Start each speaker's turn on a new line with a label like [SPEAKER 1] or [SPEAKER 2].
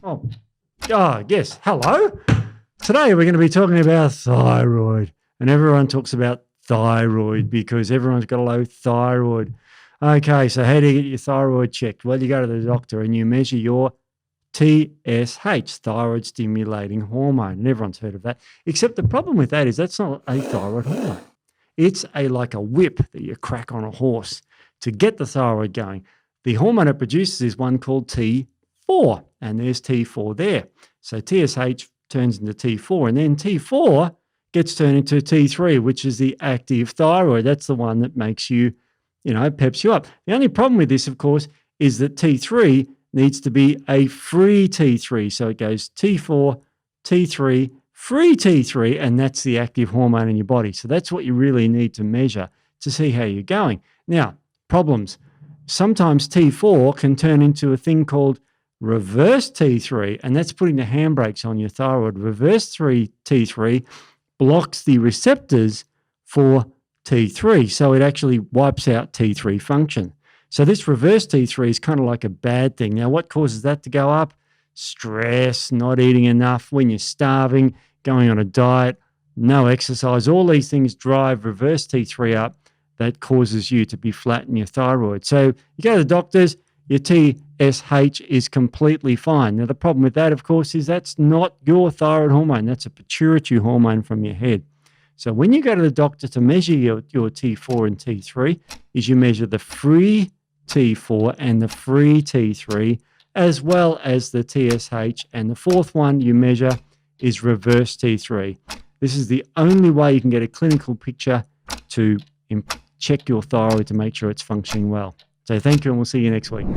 [SPEAKER 1] Oh, yes. Hello. Today we're going to be talking about thyroid, and everyone talks about thyroid because everyone's got a low thyroid. Okay, so how do you get your thyroid checked? Well, you go to the doctor and you measure your TSH, thyroid stimulating hormone, and everyone's heard of that. Except the problem with that is that's not a thyroid hormone. It's like a whip that you crack on a horse to get the thyroid going. The hormone it produces is one called T4, and there's T4 there. So TSH turns into T4, and then T4 gets turned into T3, which is the active thyroid. That's the one that makes you, peps you up. The only problem with this, of course, is that T3 needs to be a free T3. So it goes T4, T3, free T3, and that's the active hormone in your body. So that's what you really need to measure to see how you're going. Now, problems. Sometimes T4 can turn into a thing called reverse T3, and that's putting the handbrakes on your thyroid. Reverse T3 blocks the receptors for T3, so it actually wipes out T3 function. So this reverse T3 is kind of like a bad thing. Now, what causes that to go up? Stress, not eating enough, when you're starving, going on a diet, no exercise. All these things drive reverse T3 up. That causes you to be flat in your thyroid. So you go to the doctors, your TSH is completely fine. Now, the problem with that, of course, is that's not your thyroid hormone. That's a pituitary hormone from your head. So when you go to the doctor to measure your T4 and T3, is you measure the free T4 and the free T3, as well as the TSH. And the fourth one you measure is reverse T3. This is the only way you can get a clinical picture to check your thyroid to make sure it's functioning well. So thank you, and we'll see you next week.